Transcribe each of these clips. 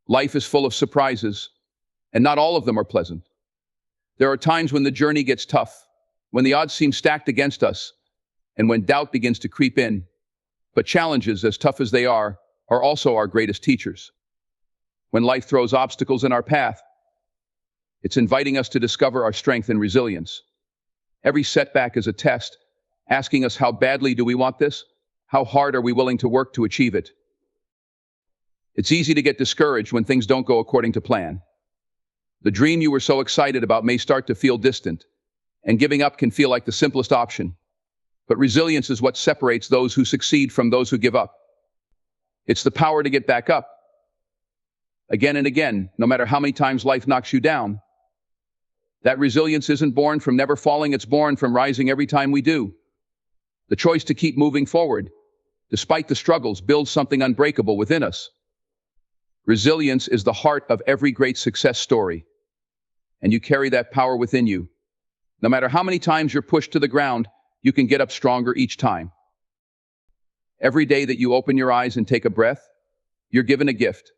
Life is full of surprises, and not all of them are pleasant. There are times when the journey gets tough, when the odds seem stacked against us, and when doubt begins to creep in. But challenges, as tough as they are also our greatest teachers. When life throws obstacles in our path, it's inviting us to discover our strength and resilience. Every setback is a test, asking us how badly do we want this? How hard are we willing to work to achieve it? It's easy to get discouraged when things don't go according to plan. The dream you were so excited about may start to feel distant, and giving up can feel like the simplest option. But resilience is what separates those who succeed from those who give up. It's the power to get back up again and again, no matter how many times life knocks you down. That resilience isn't born from never falling, it's born from rising every time we do. The choice to keep moving forward, despite the struggles, builds something unbreakable within us. Resilience is the heart of every great success story, and you carry that power within you. No matter how many times you're pushed to the ground, you can get up stronger each time. Every day that you open your eyes and take a breath, you're given a gift.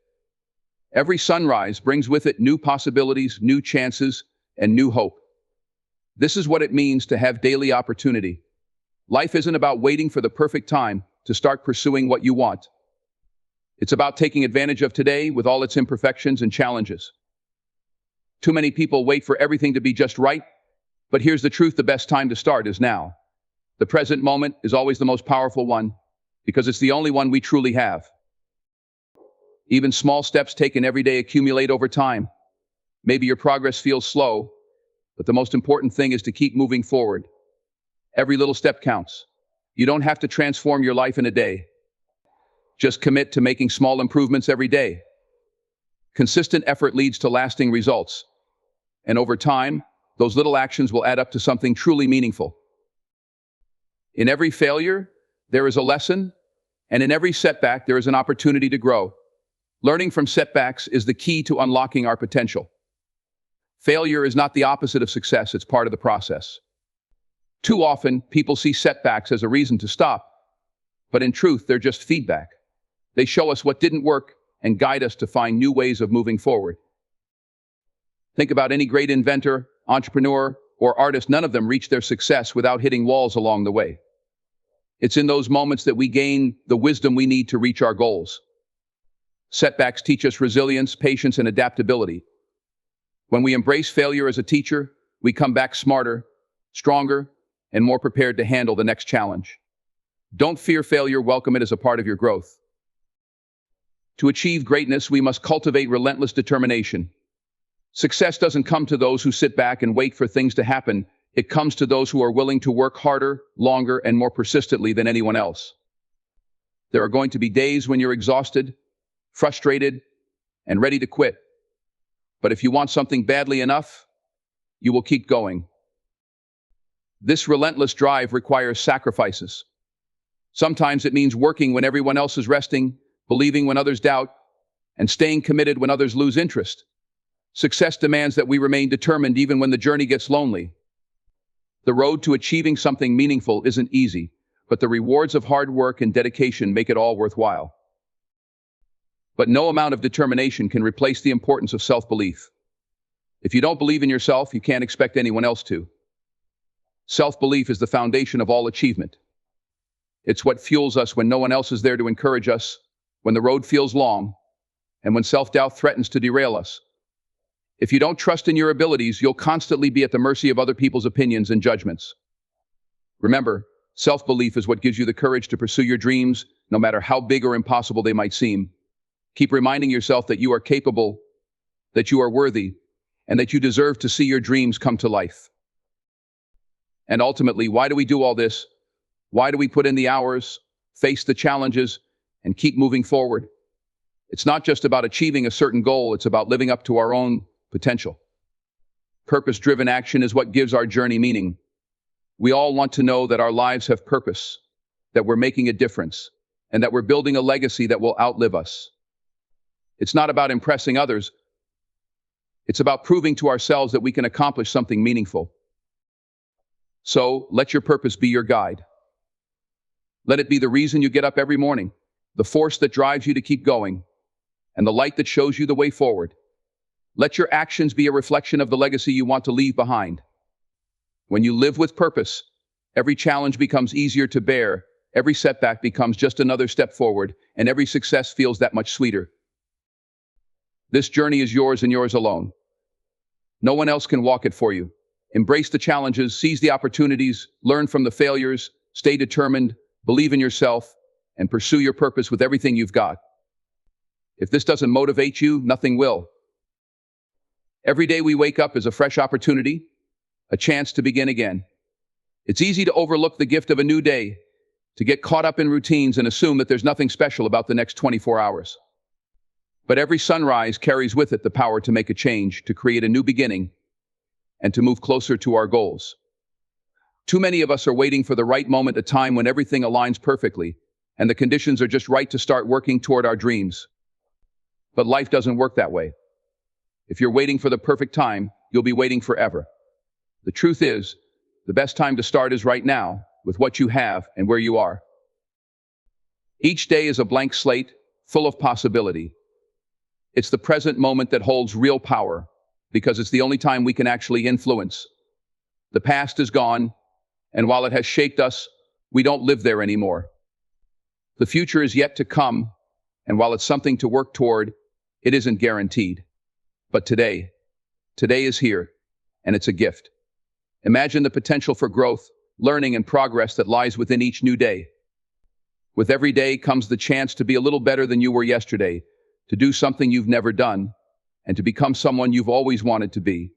Every sunrise brings with it new possibilities, new chances, and new hope. This is what it means to have daily opportunity. Life isn't about waiting for the perfect time to start pursuing what you want. It's about taking advantage of today with all its imperfections and challenges. Too many people wait for everything to be just right, but here's the truth: the best time to start is now. The present moment is always the most powerful one, because it's the only one we truly have. Even small steps taken every day accumulate over time. Maybe your progress feels slow, but the most important thing is to keep moving forward. Every little step counts. You don't have to transform your life in a day. Just commit to making small improvements every day. Consistent effort leads to lasting results. And over time, those little actions will add up to something truly meaningful. In every failure, there is a lesson, and in every setback, there is an opportunity to grow. Learning from setbacks is the key to unlocking our potential. Failure is not the opposite of success, it's part of the process. Too often, people see setbacks as a reason to stop, but in truth, they're just feedback. They show us what didn't work and guide us to find new ways of moving forward. Think about any great inventor, entrepreneur, or artist. None of them reached their success without hitting walls along the way. It's in those moments that we gain the wisdom we need to reach our goals. Setbacks teach us resilience, patience, and adaptability. When we embrace failure as a teacher, we come back smarter, stronger, and more prepared to handle the next challenge. Don't fear failure, welcome it as a part of your growth. To achieve greatness, we must cultivate relentless determination. Success doesn't come to those who sit back and wait for things to happen. It comes to those who are willing to work harder, longer, and more persistently than anyone else. There are going to be days when you're exhausted, frustrated, and ready to quit. But if you want something badly enough, you will keep going. This relentless drive requires sacrifices. Sometimes it means working when everyone else is resting, believing when others doubt, and staying committed when others lose interest. Success demands that we remain determined even when the journey gets lonely. The road to achieving something meaningful isn't easy, but the rewards of hard work and dedication make it all worthwhile. But no amount of determination can replace the importance of self-belief. If you don't believe in yourself, you can't expect anyone else to. Self-belief is the foundation of all achievement. It's what fuels us when no one else is there to encourage us, when the road feels long, and when self-doubt threatens to derail us. If you don't trust in your abilities, you'll constantly be at the mercy of other people's opinions and judgments. Remember, self-belief is what gives you the courage to pursue your dreams, no matter how big or impossible they might seem. Keep reminding yourself that you are capable, that you are worthy, and that you deserve to see your dreams come to life. And ultimately, why do we do all this? Why do we put in the hours, face the challenges, and keep moving forward? It's not just about achieving a certain goal, it's about living up to our own potential. Purpose-driven action is what gives our journey meaning. We all want to know that our lives have purpose, that we're making a difference, and that we're building a legacy that will outlive us. It's not about impressing others. It's about proving to ourselves that we can accomplish something meaningful. So, let your purpose be your guide. Let it be the reason you get up every morning, the force that drives you to keep going. and the light that shows you the way forward. Let your actions be a reflection of the legacy you want to leave behind. When you live with purpose, every challenge becomes easier to bear, every setback becomes just another step forward, and every success feels that much sweeter. This journey is yours and yours alone. No one else can walk it for you. Embrace the challenges, seize the opportunities, learn from the failures, stay determined, believe in yourself, and pursue your purpose with everything you've got. If this doesn't motivate you, nothing will. Every day we wake up is a fresh opportunity, a chance to begin again. It's easy to overlook the gift of a new day, to get caught up in routines and assume that there's nothing special about the next 24 hours. But every sunrise carries with it the power to make a change, to create a new beginning, and to move closer to our goals. Too many of us are waiting for the right moment, a time when everything aligns perfectly, and the conditions are just right to start working toward our dreams. But life doesn't work that way. If you're waiting for the perfect time, you'll be waiting forever. The truth is, the best time to start is right now, with what you have and where you are. Each day is a blank slate, full of possibility. It's the present moment that holds real power, because it's the only time we can actually influence. The past is gone, and while it has shaped us, we don't live there anymore. The future is yet to come, and while it's something to work toward, it isn't guaranteed. But today is here, and it's a gift. Imagine the potential for growth, learning, and progress that lies within each new day. With every day comes the chance to be a little better than you were yesterday, to do something you've never done, and to become someone you've always wanted to be.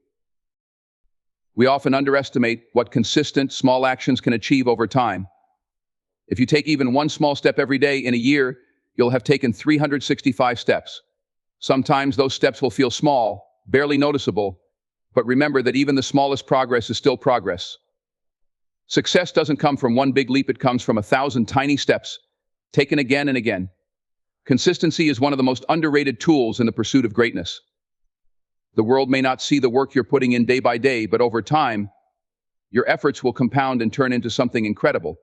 We often underestimate what consistent, small actions can achieve over time. If you take even one small step every day in a year, you'll have taken 365 steps. Sometimes those steps will feel small, barely noticeable, but remember that even the smallest progress is still progress. Success doesn't come from one big leap, it comes from 1,000 tiny steps, taken again and again. Consistency is one of the most underrated tools in the pursuit of greatness. The world may not see the work you're putting in day by day, but over time, your efforts will compound and turn into something incredible.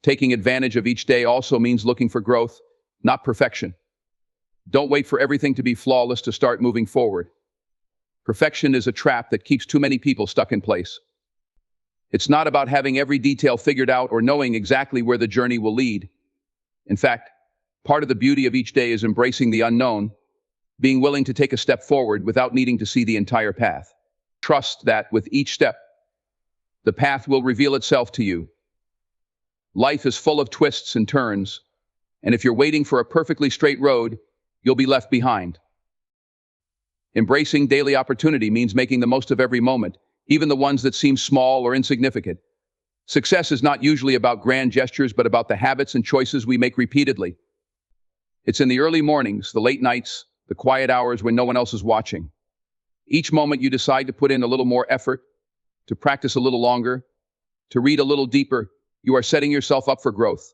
Taking advantage of each day also means looking for growth, not perfection. Don't wait for everything to be flawless to start moving forward. Perfection is a trap that keeps too many people stuck in place. It's not about having every detail figured out or knowing exactly where the journey will lead. In fact, part of the beauty of each day is embracing the unknown, being willing to take a step forward without needing to see the entire path. Trust that with each step, the path will reveal itself to you. Life is full of twists and turns, and if you're waiting for a perfectly straight road, you'll be left behind. Embracing daily opportunity means making the most of every moment, even the ones that seem small or insignificant. Success is not usually about grand gestures, but about the habits and choices we make repeatedly. It's in the early mornings, the late nights, the quiet hours when no one else is watching. Each moment you decide to put in a little more effort, to practice a little longer, to read a little deeper, you are setting yourself up for growth.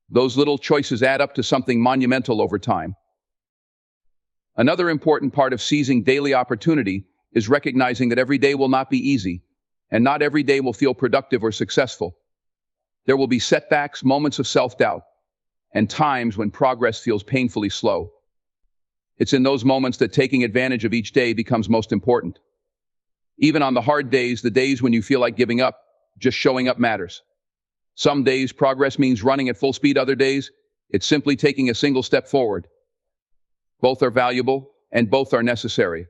Those little choices add up to something monumental over time. Another important part of seizing daily opportunity is recognizing that every day will not be easy, and not every day will feel productive or successful. There will be setbacks, moments of self-doubt, and times when progress feels painfully slow. It's in those moments that taking advantage of each day becomes most important. Even on the hard days, the days when you feel like giving up, just showing up matters. Some days, progress means running at full speed. Other days, it's simply taking a single step forward. Both are valuable, and both are necessary.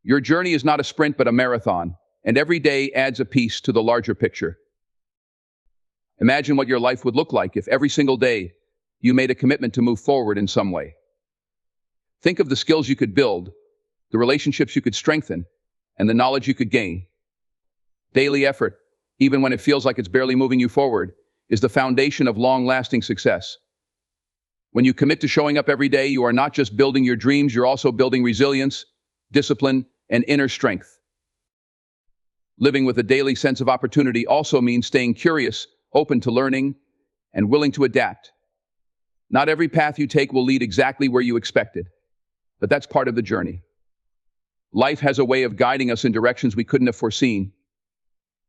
Your journey is not a sprint, but a marathon, and every day adds a piece to the larger picture. Imagine what your life would look like if every single day you made a commitment to move forward in some way. Think of the skills you could build, the relationships you could strengthen, and the knowledge you could gain. Daily effort, even when it feels like it's barely moving you forward, is the foundation of long-lasting success. When you commit to showing up every day, you are not just building your dreams, you're also building resilience, discipline, and inner strength. Living with a daily sense of opportunity also means staying curious, open to learning, and willing to adapt. Not every path you take will lead exactly where you expected, but that's part of the journey. Life has a way of guiding us in directions we couldn't have foreseen.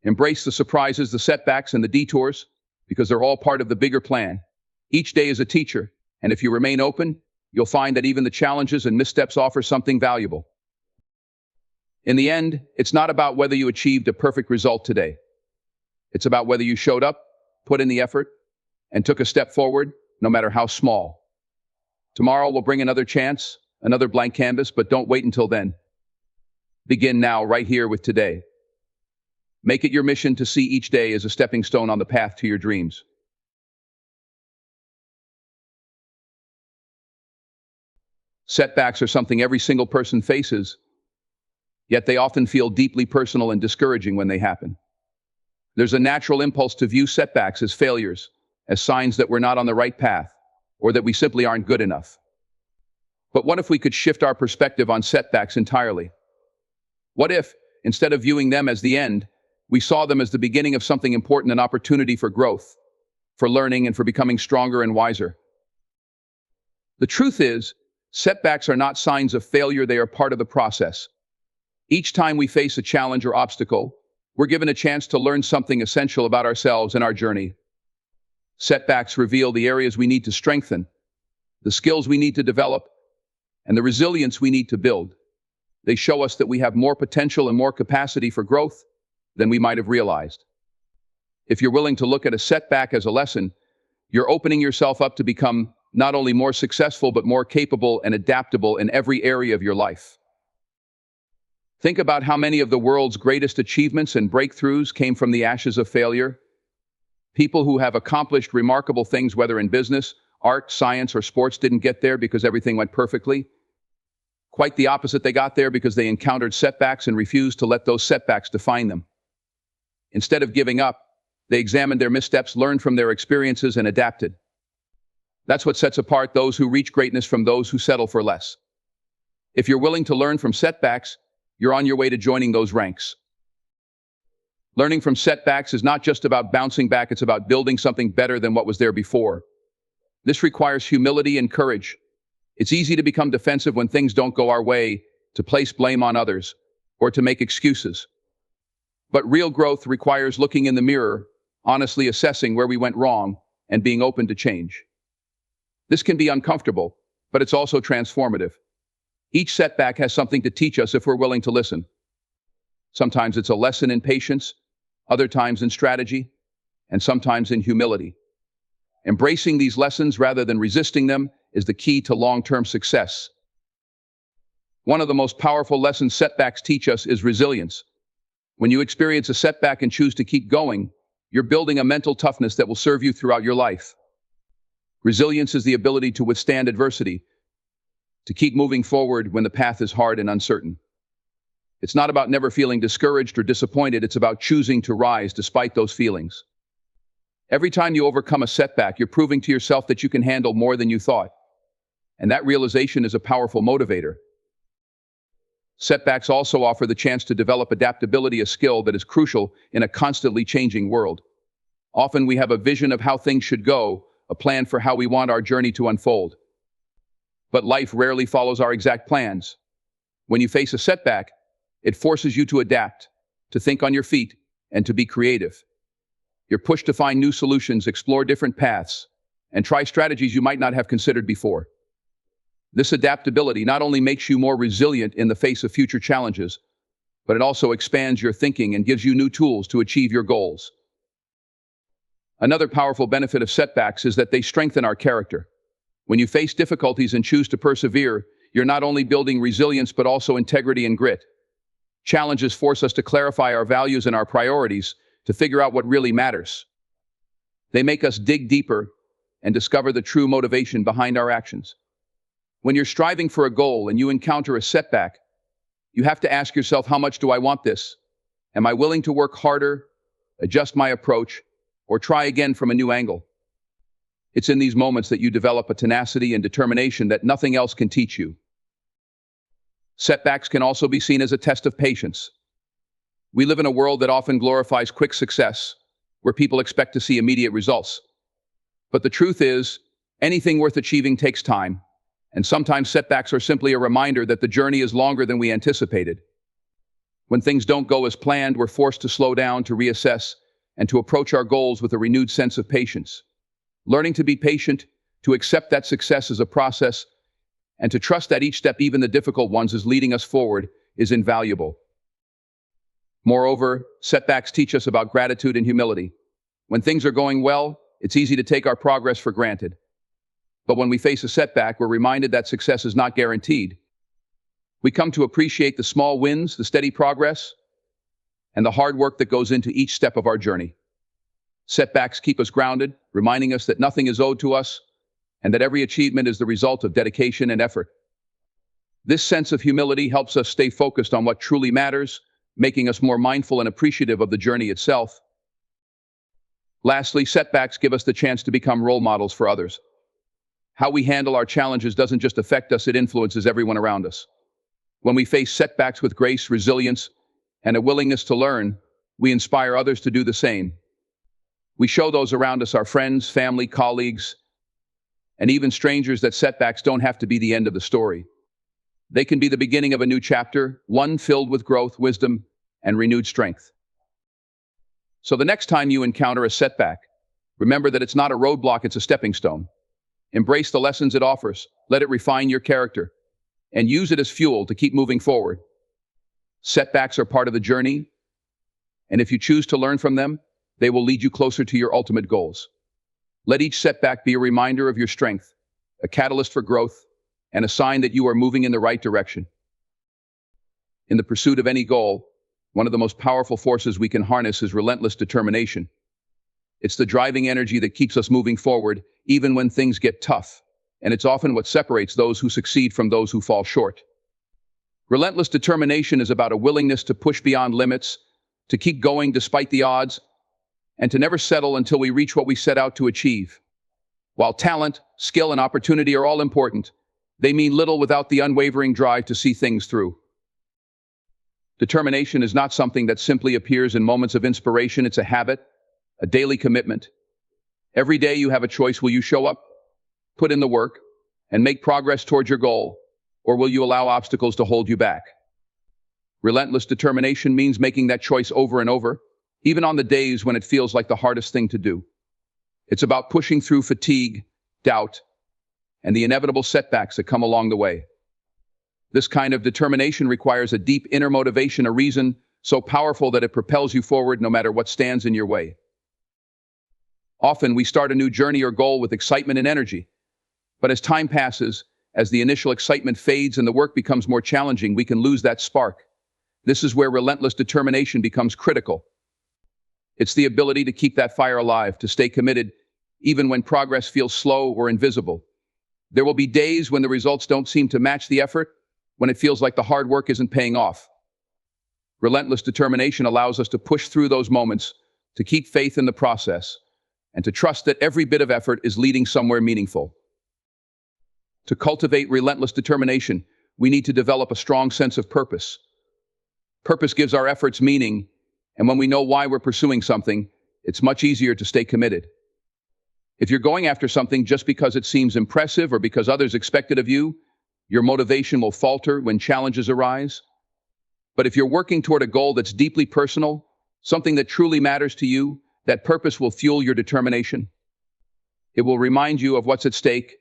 Embrace the surprises, the setbacks, and the detours, because they're all part of the bigger plan. Each day is a teacher, and if you remain open, you'll find that even the challenges and missteps offer something valuable. In the end, it's not about whether you achieved a perfect result today. It's about whether you showed up, put in the effort, and took a step forward, no matter how small. Tomorrow will bring another chance, another blank canvas, but don't wait until then. Begin now, right here with today. Make it your mission to see each day as a stepping stone on the path to your dreams. Setbacks are something every single person faces, yet they often feel deeply personal and discouraging when they happen. There's a natural impulse to view setbacks as failures, as signs that we're not on the right path, or that we simply aren't good enough. But what if we could shift our perspective on setbacks entirely? What if, instead of viewing them as the end, we saw them as the beginning of something important, an opportunity for growth, for learning, and for becoming stronger and wiser? The truth is, setbacks are not signs of failure, they are part of the process. Each time we face a challenge or obstacle, we're given a chance to learn something essential about ourselves and our journey. Setbacks reveal the areas we need to strengthen, the skills we need to develop, and the resilience we need to build. They show us that we have more potential and more capacity for growth than we might have realized. If you're willing to look at a setback as a lesson, you're opening yourself up to become not only more successful, but more capable and adaptable in every area of your life. Think about how many of the world's greatest achievements and breakthroughs came from the ashes of failure. People who have accomplished remarkable things, whether in business, art, science, or sports, didn't get there because everything went perfectly. Quite the opposite, they got there because they encountered setbacks and refused to let those setbacks define them. Instead of giving up, they examined their missteps, learned from their experiences, and adapted. That's what sets apart those who reach greatness from those who settle for less. If you're willing to learn from setbacks, you're on your way to joining those ranks. Learning from setbacks is not just about bouncing back, it's about building something better than what was there before. This requires humility and courage. It's easy to become defensive when things don't go our way, to place blame on others, or to make excuses. But real growth requires looking in the mirror, honestly assessing where we went wrong, and being open to change. This can be uncomfortable, but it's also transformative. Each setback has something to teach us if we're willing to listen. Sometimes it's a lesson in patience, other times in strategy, and sometimes in humility. Embracing these lessons rather than resisting them is the key to long-term success. One of the most powerful lessons setbacks teach us is resilience. When you experience a setback and choose to keep going, you're building a mental toughness that will serve you throughout your life. Resilience is the ability to withstand adversity, to keep moving forward when the path is hard and uncertain. It's not about never feeling discouraged or disappointed, it's about choosing to rise despite those feelings. Every time you overcome a setback, you're proving to yourself that you can handle more than you thought. And that realization is a powerful motivator. Setbacks also offer the chance to develop adaptability, a skill that is crucial in a constantly changing world. Often we have a vision of how things should go, a plan for how we want our journey to unfold. But life rarely follows our exact plans. When you face a setback, it forces you to adapt, to think on your feet, and to be creative. You're pushed to find new solutions, explore different paths, and try strategies you might not have considered before. This adaptability not only makes you more resilient in the face of future challenges, but it also expands your thinking and gives you new tools to achieve your goals. Another powerful benefit of setbacks is that they strengthen our character. When you face difficulties and choose to persevere, you're not only building resilience but also integrity and grit. Challenges force us to clarify our values and our priorities, to figure out what really matters. They make us dig deeper and discover the true motivation behind our actions. When you're striving for a goal and you encounter a setback, you have to ask yourself, how much do I want this? Am I willing to work harder, adjust my approach, or try again from a new angle? It's in these moments that you develop a tenacity and determination that nothing else can teach you. Setbacks can also be seen as a test of patience. We live in a world that often glorifies quick success, where people expect to see immediate results. But the truth is, anything worth achieving takes time, and sometimes setbacks are simply a reminder that the journey is longer than we anticipated. When things don't go as planned, we're forced to slow down, to reassess, and to approach our goals with a renewed sense of patience. Learning to be patient, to accept that success is a process, and to trust that each step, even the difficult ones, is leading us forward is invaluable. Moreover, setbacks teach us about gratitude and humility. When things are going well, it's easy to take our progress for granted. But when we face a setback, we're reminded that success is not guaranteed. We come to appreciate the small wins, the steady progress, and the hard work that goes into each step of our journey. Setbacks keep us grounded, reminding us that nothing is owed to us, and that every achievement is the result of dedication and effort. This sense of humility helps us stay focused on what truly matters, making us more mindful and appreciative of the journey itself. Lastly, setbacks give us the chance to become role models for others. How we handle our challenges doesn't just affect us, it influences everyone around us. When we face setbacks with grace, resilience, and a willingness to learn, we inspire others to do the same. We show those around us, our friends, family, colleagues, and even strangers, that setbacks don't have to be the end of the story. They can be the beginning of a new chapter, one filled with growth, wisdom, and renewed strength. So the next time you encounter a setback, remember that it's not a roadblock, it's a stepping stone. Embrace the lessons it offers, let it refine your character, and use it as fuel to keep moving forward. Setbacks are part of the journey, and if you choose to learn from them, they will lead you closer to your ultimate goals. Let each setback be a reminder of your strength, a catalyst for growth, and a sign that you are moving in the right direction. In the pursuit of any goal, one of the most powerful forces we can harness is relentless determination. It's the driving energy that keeps us moving forward, even when things get tough, and it's often what separates those who succeed from those who fall short. Relentless determination is about a willingness to push beyond limits, to keep going despite the odds, and to never settle until we reach what we set out to achieve. While talent, skill, and opportunity are all important, they mean little without the unwavering drive to see things through. Determination is not something that simply appears in moments of inspiration, it's a habit, a daily commitment. Every day you have a choice: will you show up, put in the work, and make progress towards your goal, or will you allow obstacles to hold you back? Relentless determination means making that choice over and over, even on the days when it feels like the hardest thing to do. It's about pushing through fatigue, doubt, and the inevitable setbacks that come along the way. This kind of determination requires a deep inner motivation, a reason so powerful that it propels you forward no matter what stands in your way. Often we start a new journey or goal with excitement and energy, but as time passes, as the initial excitement fades and the work becomes more challenging, we can lose that spark. This is where relentless determination becomes critical. It's the ability to keep that fire alive, to stay committed, even when progress feels slow or invisible. There will be days when the results don't seem to match the effort, when it feels like the hard work isn't paying off. Relentless determination allows us to push through those moments, to keep faith in the process, and to trust that every bit of effort is leading somewhere meaningful. To cultivate relentless determination, we need to develop a strong sense of purpose. Purpose gives our efforts meaning, and when we know why we're pursuing something, it's much easier to stay committed. If you're going after something just because it seems impressive or because others expect it of you, your motivation will falter when challenges arise. But if you're working toward a goal that's deeply personal, something that truly matters to you, that purpose will fuel your determination. It will remind you of what's at stake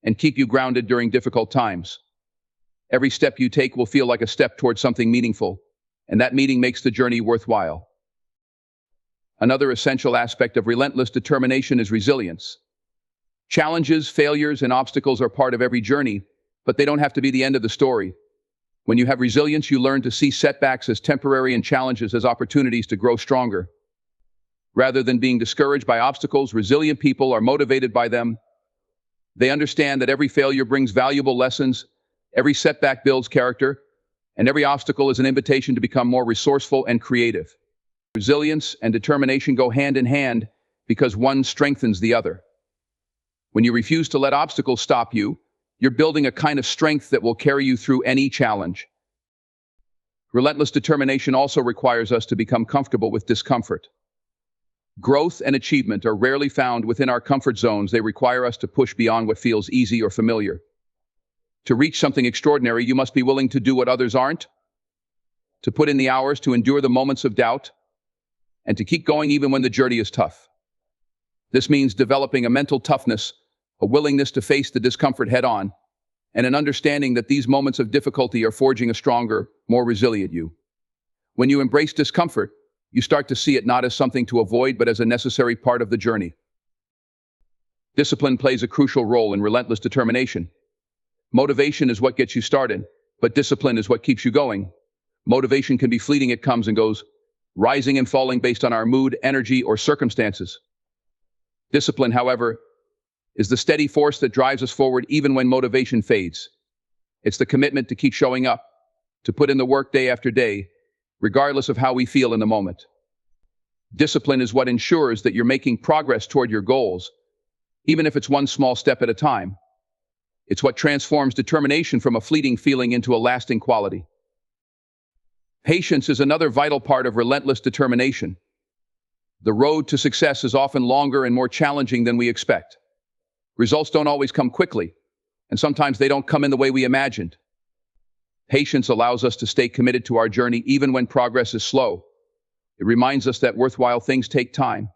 and keep you grounded during difficult times. Every step you take will feel like a step towards something meaningful, and that meaning makes the journey worthwhile. Another essential aspect of relentless determination is resilience. Challenges, failures, and obstacles are part of every journey, but they don't have to be the end of the story. When you have resilience, you learn to see setbacks as temporary and challenges as opportunities to grow stronger. Rather than being discouraged by obstacles, resilient people are motivated by them. They understand that every failure brings valuable lessons, every setback builds character, and every obstacle is an invitation to become more resourceful and creative. Resilience and determination go hand in hand because one strengthens the other. When you refuse to let obstacles stop you, you're building a kind of strength that will carry you through any challenge. Relentless determination also requires us to become comfortable with discomfort. Growth and achievement are rarely found within our comfort zones. They require us to push beyond what feels easy or familiar. To reach something extraordinary, you must be willing to do what others aren't, to put in the hours, to endure the moments of doubt, and to keep going even when the journey is tough. This means developing a mental toughness, a willingness to face the discomfort head on, and an understanding that these moments of difficulty are forging a stronger, more resilient you. When you embrace discomfort, you start to see it not as something to avoid, but as a necessary part of the journey. Discipline plays a crucial role in relentless determination. Motivation is what gets you started, but discipline is what keeps you going. Motivation can be fleeting, it comes and goes, rising and falling based on our mood, energy, or circumstances. Discipline, however, is the steady force that drives us forward even when motivation fades. It's the commitment to keep showing up, to put in the work day after day, regardless of how we feel in the moment. Discipline is what ensures that you're making progress toward your goals, even if it's one small step at a time. It's what transforms determination from a fleeting feeling into a lasting quality. Patience is another vital part of relentless determination. The road to success is often longer and more challenging than we expect. Results don't always come quickly, and sometimes they don't come in the way we imagined. Patience allows us to stay committed to our journey even when progress is slow. It reminds us that worthwhile things take time,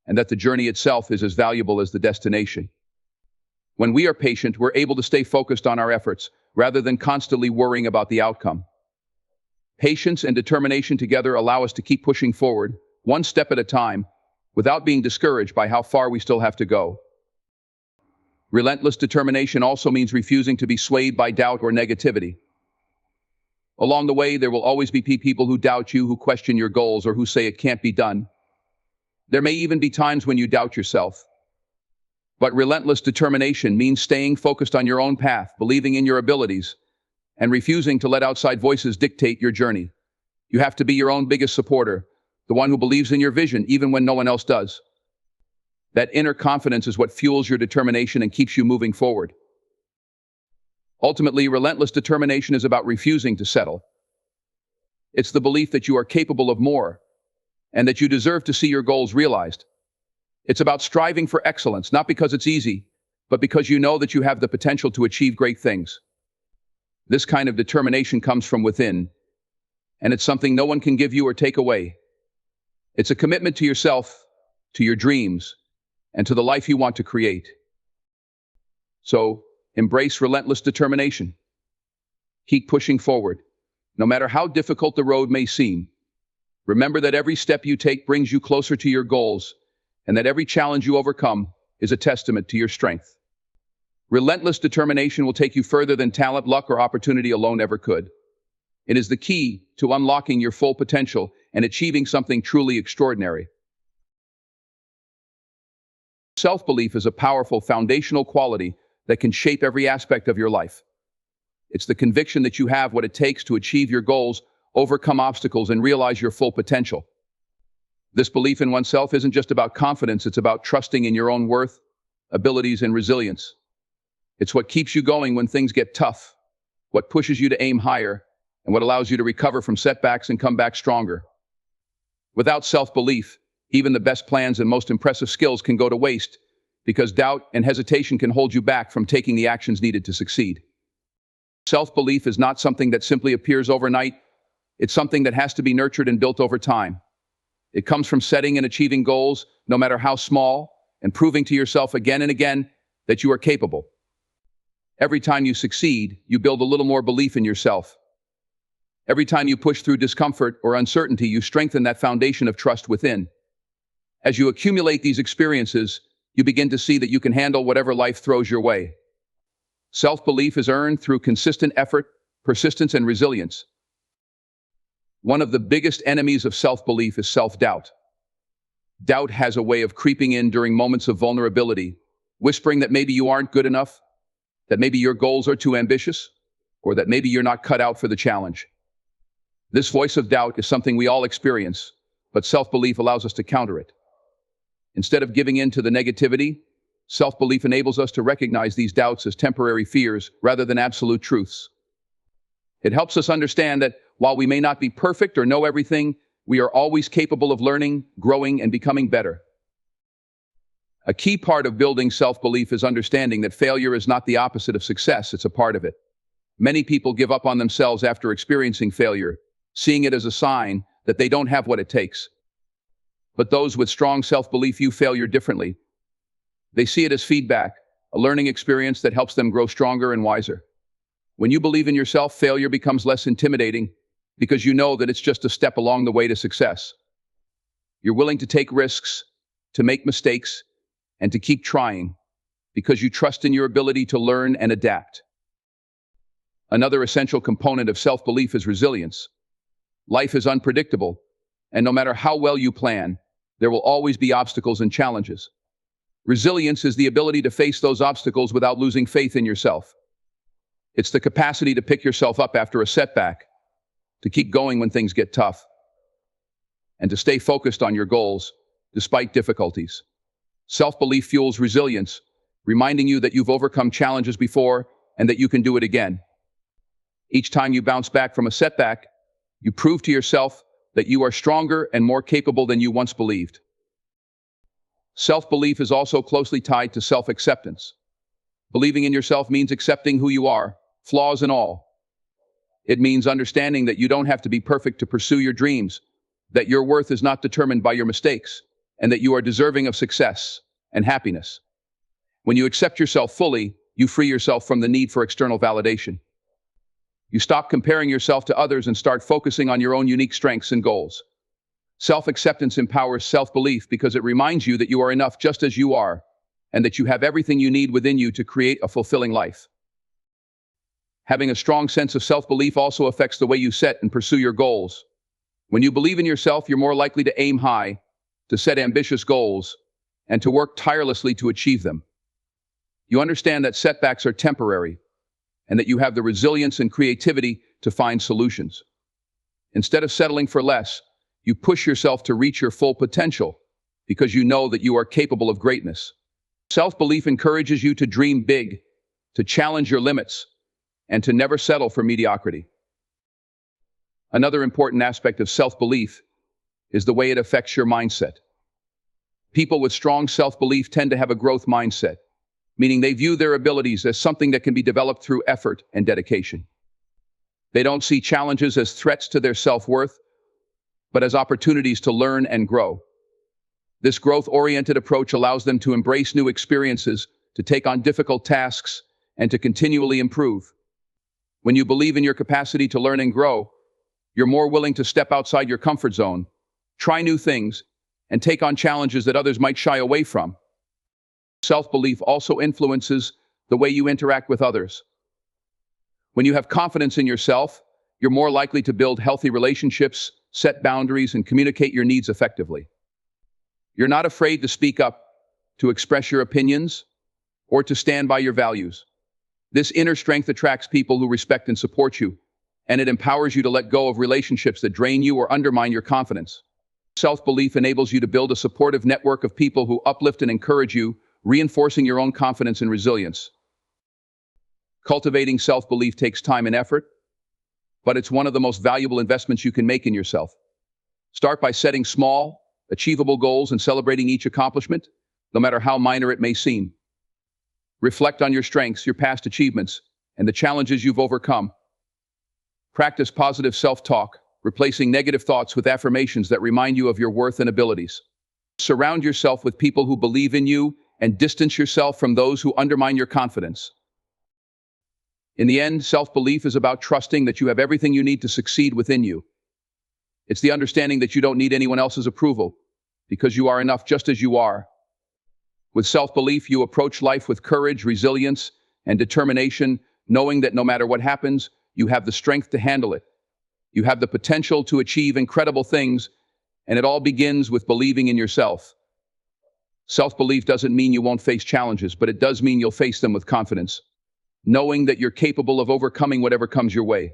and that the journey itself is as valuable as the destination. When we are patient, we're able to stay focused on our efforts, rather than constantly worrying about the outcome. Patience and determination together allow us to keep pushing forward, one step at a time, without being discouraged by how far we still have to go. Relentless determination also means refusing to be swayed by doubt or negativity. Along the way, there will always be people who doubt you, who question your goals, or who say it can't be done. There may even be times when you doubt yourself. But relentless determination means staying focused on your own path, believing in your abilities, and refusing to let outside voices dictate your journey. You have to be your own biggest supporter, the one who believes in your vision even when no one else does. That inner confidence is what fuels your determination and keeps you moving forward. Ultimately, relentless determination is about refusing to settle. It's the belief that you are capable of more, and that you deserve to see your goals realized. It's about striving for excellence, not because it's easy, but because you know that you have the potential to achieve great things. This kind of determination comes from within, and it's something no one can give you or take away. It's a commitment to yourself, to your dreams, and to the life you want to create. So, embrace relentless determination. Keep pushing forward, no matter how difficult the road may seem. Remember that every step you take brings you closer to your goals, and that every challenge you overcome is a testament to your strength. Relentless determination will take you further than talent, luck, or opportunity alone ever could. It is the key to unlocking your full potential and achieving something truly extraordinary. Self-belief is a powerful foundational quality that can shape every aspect of your life. It's the conviction that you have what it takes to achieve your goals, overcome obstacles, and realize your full potential. This belief in oneself isn't just about confidence, it's about trusting in your own worth, abilities, and resilience. It's what keeps you going when things get tough, what pushes you to aim higher, and what allows you to recover from setbacks and come back stronger. Without self-belief, even the best plans and most impressive skills can go to waste, because doubt and hesitation can hold you back from taking the actions needed to succeed. Self-belief is not something that simply appears overnight. It's something that has to be nurtured and built over time. It comes from setting and achieving goals, no matter how small, and proving to yourself again and again that you are capable. Every time you succeed, you build a little more belief in yourself. Every time you push through discomfort or uncertainty, you strengthen that foundation of trust within. As you accumulate these experiences, you begin to see that you can handle whatever life throws your way. Self-belief is earned through consistent effort, persistence, and resilience. One of the biggest enemies of self-belief is self-doubt. Doubt has a way of creeping in during moments of vulnerability, whispering that maybe you aren't good enough, that maybe your goals are too ambitious, or that maybe you're not cut out for the challenge. This voice of doubt is something we all experience, but self-belief allows us to counter it. Instead of giving in to the negativity, self-belief enables us to recognize these doubts as temporary fears rather than absolute truths. It helps us understand that while we may not be perfect or know everything, we are always capable of learning, growing, and becoming better. A key part of building self-belief is understanding that failure is not the opposite of success, it's a part of it. Many people give up on themselves after experiencing failure, seeing it as a sign that they don't have what it takes. But those with strong self-belief view failure differently. They see it as feedback, a learning experience that helps them grow stronger and wiser. When you believe in yourself, failure becomes less intimidating because you know that it's just a step along the way to success. You're willing to take risks, to make mistakes, and to keep trying because you trust in your ability to learn and adapt. Another essential component of self-belief is resilience. Life is unpredictable, and no matter how well you plan, there will always be obstacles and challenges. Resilience is the ability to face those obstacles without losing faith in yourself. It's the capacity to pick yourself up after a setback, to keep going when things get tough, and to stay focused on your goals despite difficulties. Self-belief fuels resilience, reminding you that you've overcome challenges before and that you can do it again. Each time you bounce back from a setback, you prove to yourself that you are stronger and more capable than you once believed. Self-belief is also closely tied to self-acceptance. Believing in yourself means accepting who you are, flaws and all. It means understanding that you don't have to be perfect to pursue your dreams, that your worth is not determined by your mistakes, and that you are deserving of success and happiness. When you accept yourself fully, you free yourself from the need for external validation. You stop comparing yourself to others and start focusing on your own unique strengths and goals. Self-acceptance empowers self-belief because it reminds you that you are enough just as you are, and that you have everything you need within you to create a fulfilling life. Having a strong sense of self-belief also affects the way you set and pursue your goals. When you believe in yourself, you're more likely to aim high, to set ambitious goals, and to work tirelessly to achieve them. You understand that setbacks are temporary, and that you have the resilience and creativity to find solutions. Instead of settling for less, you push yourself to reach your full potential because you know that you are capable of greatness. Self-belief encourages you to dream big, to challenge your limits, and to never settle for mediocrity. Another important aspect of self-belief is the way it affects your mindset. People with strong self-belief tend to have a growth mindset, meaning they view their abilities as something that can be developed through effort and dedication. They don't see challenges as threats to their self-worth, but as opportunities to learn and grow. This growth-oriented approach allows them to embrace new experiences, to take on difficult tasks, and to continually improve. When you believe in your capacity to learn and grow, you're more willing to step outside your comfort zone, try new things, and take on challenges that others might shy away from. Self-belief also influences the way you interact with others. When you have confidence in yourself, you're more likely to build healthy relationships, set boundaries, and communicate your needs effectively. You're not afraid to speak up, to express your opinions, or to stand by your values. This inner strength attracts people who respect and support you, and it empowers you to let go of relationships that drain you or undermine your confidence. Self-belief enables you to build a supportive network of people who uplift and encourage you, reinforcing your own confidence and resilience. Cultivating self-belief takes time and effort, but it's one of the most valuable investments you can make in yourself. Start by setting small, achievable goals and celebrating each accomplishment, no matter how minor it may seem. Reflect on your strengths, your past achievements, and the challenges you've overcome. Practice positive self-talk, replacing negative thoughts with affirmations that remind you of your worth and abilities. Surround yourself with people who believe in you and distance yourself from those who undermine your confidence. In the end, self-belief is about trusting that you have everything you need to succeed within you. It's the understanding that you don't need anyone else's approval, because you are enough just as you are. With self-belief, you approach life with courage, resilience, and determination, knowing that no matter what happens, you have the strength to handle it. You have the potential to achieve incredible things, and it all begins with believing in yourself. Self-belief doesn't mean you won't face challenges, but it does mean you'll face them with confidence, knowing that you're capable of overcoming whatever comes your way.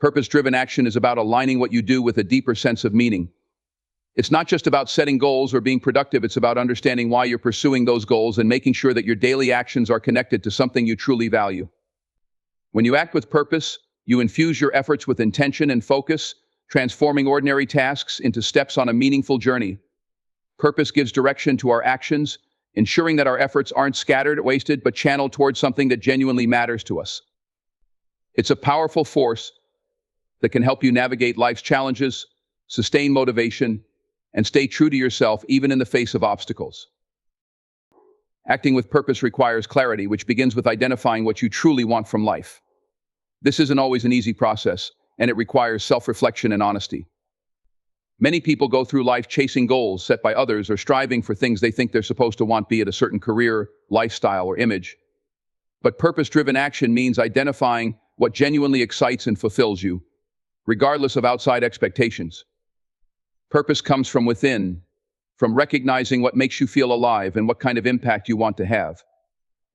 Purpose-driven action is about aligning what you do with a deeper sense of meaning. It's not just about setting goals or being productive, it's about understanding why you're pursuing those goals and making sure that your daily actions are connected to something you truly value. When you act with purpose, you infuse your efforts with intention and focus, transforming ordinary tasks into steps on a meaningful journey. Purpose gives direction to our actions, ensuring that our efforts aren't scattered or wasted, but channeled towards something that genuinely matters to us. It's a powerful force that can help you navigate life's challenges, sustain motivation, and stay true to yourself even in the face of obstacles. Acting with purpose requires clarity, which begins with identifying what you truly want from life. This isn't always an easy process, and it requires self-reflection and honesty. Many people go through life chasing goals set by others or striving for things they think they're supposed to want, be it a certain career, lifestyle, or image. But purpose-driven action means identifying what genuinely excites and fulfills you, regardless of outside expectations. Purpose comes from within, from recognizing what makes you feel alive and what kind of impact you want to have.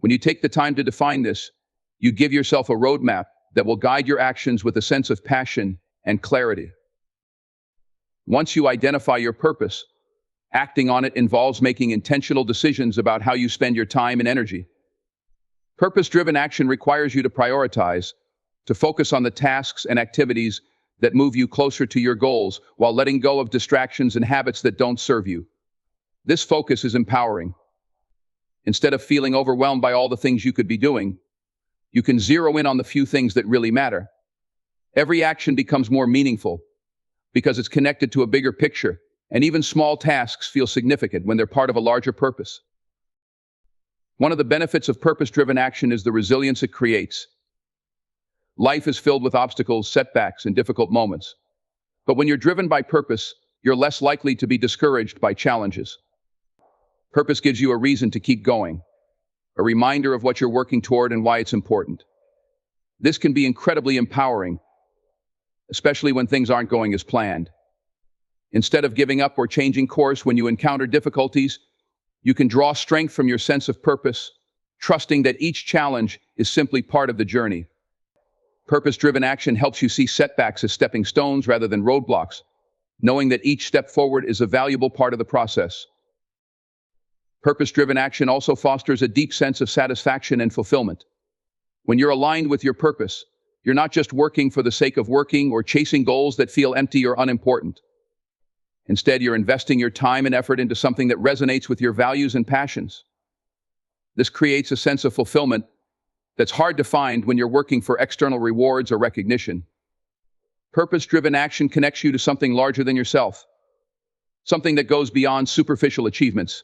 When you take the time to define this, you give yourself a roadmap that will guide your actions with a sense of passion and clarity. Once you identify your purpose, acting on it involves making intentional decisions about how you spend your time and energy. Purpose-driven action requires you to prioritize, to focus on the tasks and activities that move you closer to your goals while letting go of distractions and habits that don't serve you. This focus is empowering. Instead of feeling overwhelmed by all the things you could be doing, you can zero in on the few things that really matter. Every action becomes more meaningful because it's connected to a bigger picture, and even small tasks feel significant when they're part of a larger purpose. One of the benefits of purpose-driven action is the resilience it creates. Life is filled with obstacles, setbacks, and difficult moments. But when you're driven by purpose, you're less likely to be discouraged by challenges. Purpose gives you a reason to keep going, a reminder of what you're working toward and why it's important. This can be incredibly empowering, especially when things aren't going as planned. Instead of giving up or changing course when you encounter difficulties, you can draw strength from your sense of purpose, trusting that each challenge is simply part of the journey. Purpose-driven action helps you see setbacks as stepping stones rather than roadblocks, knowing that each step forward is a valuable part of the process. Purpose-driven action also fosters a deep sense of satisfaction and fulfillment. When you're aligned with your purpose, you're not just working for the sake of working or chasing goals that feel empty or unimportant. Instead, you're investing your time and effort into something that resonates with your values and passions. This creates a sense of fulfillment that's hard to find when you're working for external rewards or recognition. Purpose-driven action connects you to something larger than yourself, something that goes beyond superficial achievements.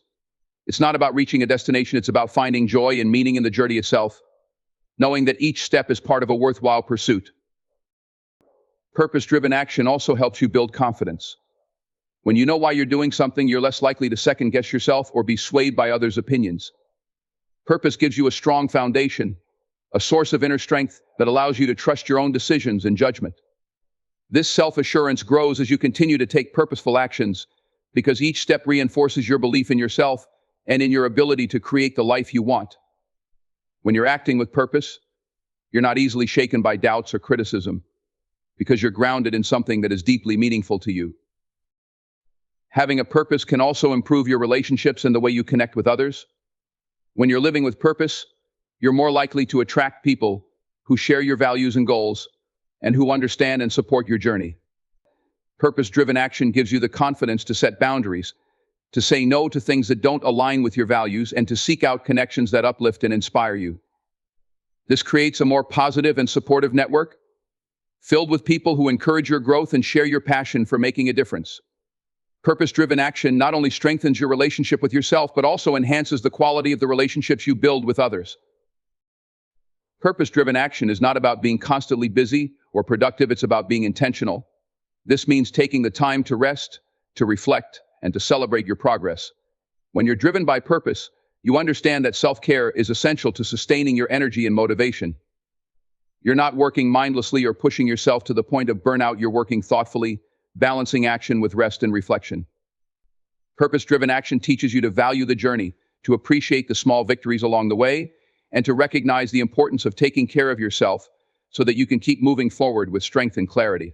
It's not about reaching a destination, it's about finding joy and meaning in the journey itself, knowing that each step is part of a worthwhile pursuit. Purpose-driven action also helps you build confidence. When you know why you're doing something, you're less likely to second-guess yourself or be swayed by others' opinions. Purpose gives you a strong foundation, a source of inner strength that allows you to trust your own decisions and judgment. This self-assurance grows as you continue to take purposeful actions, because each step reinforces your belief in yourself and in your ability to create the life you want. When you're acting with purpose, you're not easily shaken by doubts or criticism, because you're grounded in something that is deeply meaningful to you. Having a purpose can also improve your relationships and the way you connect with others. When you're living with purpose, you're more likely to attract people who share your values and goals and who understand and support your journey. Purpose-driven action gives you the confidence to set boundaries, to say no to things that don't align with your values, and to seek out connections that uplift and inspire you. This creates a more positive and supportive network, filled with people who encourage your growth and share your passion for making a difference. Purpose-driven action not only strengthens your relationship with yourself, but also enhances the quality of the relationships you build with others. Purpose-driven action is not about being constantly busy or productive, it's about being intentional. This means taking the time to rest, to reflect, and to celebrate your progress. When you're driven by purpose, you understand that self-care is essential to sustaining your energy and motivation. You're not working mindlessly or pushing yourself to the point of burnout, you're working thoughtfully, balancing action with rest and reflection. Purpose-driven action teaches you to value the journey, to appreciate the small victories along the way, and to recognize the importance of taking care of yourself so that you can keep moving forward with strength and clarity.